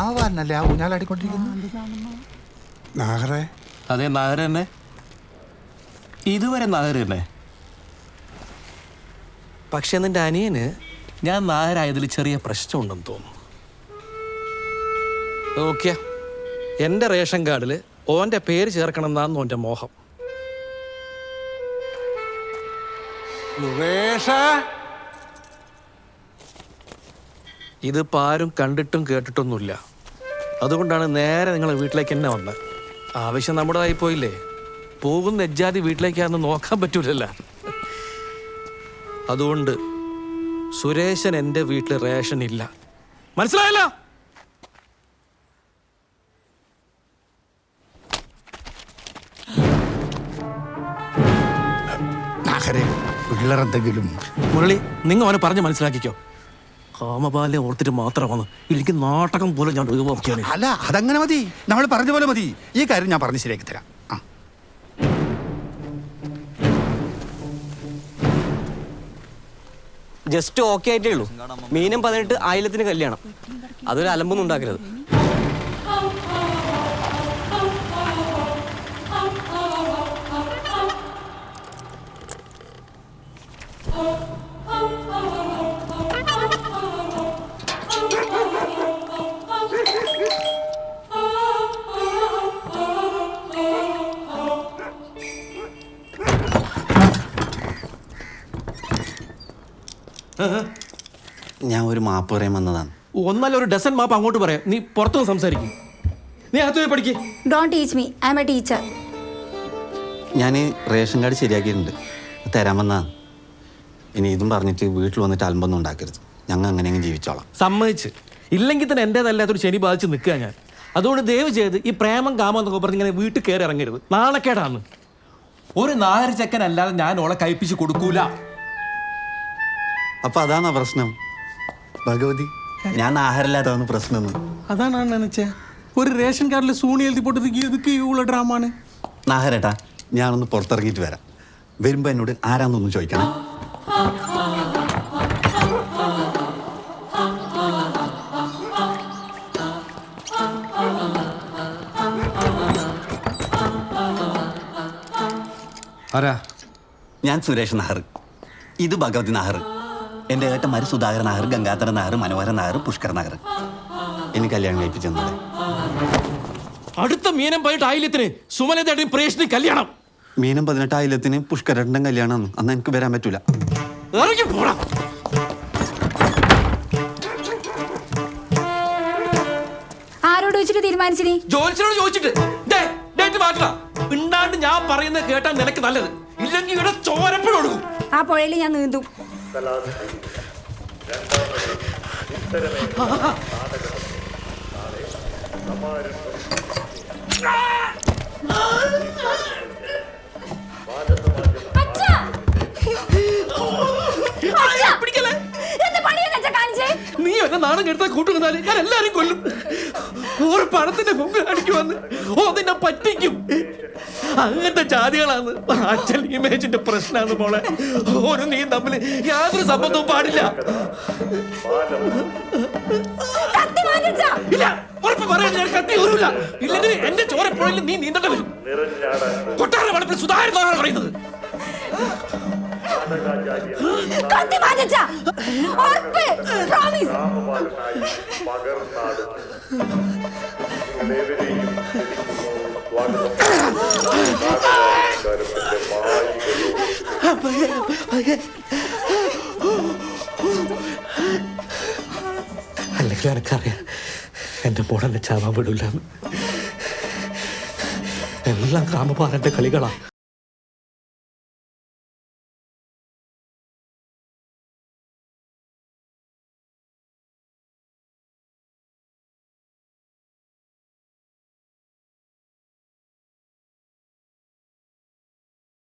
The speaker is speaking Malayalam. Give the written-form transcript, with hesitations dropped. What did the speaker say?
കാവാനല്ലേ ആ ഊഞ്ഞാലാടിക്കൊണ്ടിരിക്കുന്നു? നാഗറേ? അതെ, നാഗർ തന്നെ. ഇതുവരെ നാഗർ തന്നെ. പക്ഷെ നിന്റെ അനിയന് ഞാൻ നാഗരായതിൽ ചെറിയ പ്രശ്നമുണ്ടെന്ന് തോന്നുന്നു. നോക്കിയ എൻ്റെ റേഷൻ കാർഡിൽ ഓൻ്റെ പേര് ചേർക്കണം എന്നാണ് ഓൻ്റെ മോഹം. ഇതിപ്പോൾ ആരും കണ്ടിട്ടും കേട്ടിട്ടൊന്നുമില്ല. അതുകൊണ്ടാണ് നേരെ നിങ്ങളെ വീട്ടിലേക്ക് തന്നെ വന്നത്. ആവശ്യം നമ്മുടേതായി പോയില്ലേ. പോകുന്ന എജ്ജാതി വീട്ടിലേക്കാന്ന് നോക്കാൻ പറ്റൂലല്ല. അതുകൊണ്ട് സുരേശൻ എൻ്റെ വീട്ടിൽ റേഷൻ ഇല്ല. മനസ്സിലായല്ലോ? പിള്ളേരെന്തെങ്കിലും മുരളി, നിങ്ങൾ അവനെ പറഞ്ഞ് മനസ്സിലാക്കിക്കോ. കാമപാലെ ഓർത്തിട്ട് മാത്രമാണ് എനിക്ക് നാടകം പോലെ ഞാൻ ഒഴിവാക്കിയാണ്. അല്ല, അതങ്ങനെ മതി. നമ്മൾ പറഞ്ഞ പോലെ മതി. ഈ കാര്യം ഞാൻ പറഞ്ഞ് ശരിയാക്കി തരാം. ജസ്റ്റ് ഓക്കെ ആയിട്ടേ ഉള്ളൂ. മീനം 18 ആയിലത്തിന് കല്യാണം. അതൊരു അലമ്പൊന്നും ഉണ്ടാക്കരുത്. ഞാൻ ഒരു മാപ്പ് പറയാൻ വന്നതാണ്. ഒന്നല്ല ഒരു ഡസൻ മാപ്പ് അങ്ങോട്ട് പറയാം. നീ പുറത്തുനിന്ന് സംസാരിക്കും. നീ അകത്ത് പോയി പഠിക്ക്. Don't teach me, I am a teacher. ഞാൻ റേഷൻ കാർഡ് ശരിയാക്കിയിട്ടുണ്ട്, തരാൻ വന്നതാണ്. ഇനി ഇതും പറഞ്ഞിട്ട് വീട്ടിൽ വന്നിട്ട് അലമ്പൊന്നും ഉണ്ടാക്കരുത്. ഞങ്ങൾ അങ്ങനെയെങ്കിലും ജീവിച്ചോളാം. സമ്മതിച്ച്. ഇല്ലെങ്കിൽ തന്നെ എൻ്റേതല്ലാത്തൊരു ശനി ബാധിച്ച് നിൽക്കുക ഞാൻ. അതുകൊണ്ട് ദയവ് ചെയ്ത് ഈ പ്രേമം കാമം എന്നൊക്കെ പറഞ്ഞ് ഇങ്ങനെ വീട്ടിൽ കയറി ഇറങ്ങരുത്. നാണക്കേടാണ്. ഒരു നാഗര ചെക്കൻ അല്ലാതെ ഞാൻ ഓളെ കഴിപ്പിച്ച് കൊടുക്കൂല. അപ്പൊ അതാണ് പ്രശ്നം ഭഗവതി. ഞാൻ ആഹാരമില്ലാത്തതാണ് പ്രശ്നം. അതാണ് ഒരു റേഷൻ കാർഡിൽ സൂണി എഴുതി പോട്ടത് ഇതൊക്കെ ഉള്ള ഡ്രാമാണ്. നാഹരേട്ടാ, ഞാനൊന്ന് പുറത്തിറങ്ങിയിട്ട് വരാം. വരുമ്പോ എന്നോട് ആരാന്നൊന്ന് ചോദിക്കണം. ആരാ? ഞാൻ സുരേഷ് നായർ. ഇത് ഭഗവതി നായർ. എൻ്റെ ഏട്ടന്മാർ സുധാകരൻ നായർ, ഗംഗാധരൻ നായർ, മനോഹരൻ നായർ, പുഷ്കർ നായർ. എനിക്ക് കല്യാണം കഴിപ്പിച്ചെന്നേ. അടുത്ത മീനം 18 ആയില്യത്തിന് സുമനതയുടെയും പ്രേഷനും കല്യാണം. മീനം 18 ആയില്യത്തിന് പുഷ്കരന്റെ കല്യാണം. അന്ന് എനിക്ക് വരാൻ പറ്റൂല. ഇറങ്ങി പോടാ. ആരോട് വെച്ചിട്ട് തീരുമാനിച്ചിനി? ജോലിസിനോട് ചോദിച്ചിട്ട് ഡേറ്റ് മാറ്റണം. പിണ്ടാണ്ട് ഞാൻ പറയുന്നത് കേട്ടാൽ നിനക്ക് നല്ലത്. ഇല്ലെങ്കിൽ ഇവിടെ ചോരപ്പോഴും ആ പുഴയിൽ ഞാൻ നീന്തും. നീ എന്നെ നാണം കെടുത്താൽ കൂട്ടുനിന്നാല് ഞാൻ എല്ലാരും കൊല്ലും. ഒരു പണത്തിന്റെ മുമ്പ് കാണിക്കുവന്ന് നിന്നെ പറ്റിക്കും. അങ്ങനത്തെ ജാതികളാണ്. അച്ഛൻ ഇമേജിന്റെ പ്രശ്നമാണ് മോളെ. ഓരോ നീ തമ്മിൽ യാതൊരു സംബന്ധവും പാടില്ല. ഇല്ല, ഉറപ്പ് പറയാൻ ഞാൻ കത്തി ഊരില്ല. ഇല്ലെങ്കിൽ എന്റെ ചോരപ്പുഴയിൽ നീ നീന്തേണ്ട വരും. കൊട്ടാര വളപ്പിൽ സുധാകരനാണ് പറയുന്നത്. അല്ലെങ്കിൽ എനക്കറിയാം എന്റെ മോളെന്നെ ചാവാൻ വിടില്ല. എല്ലാം കാമപാലന്റെ കളികളാ.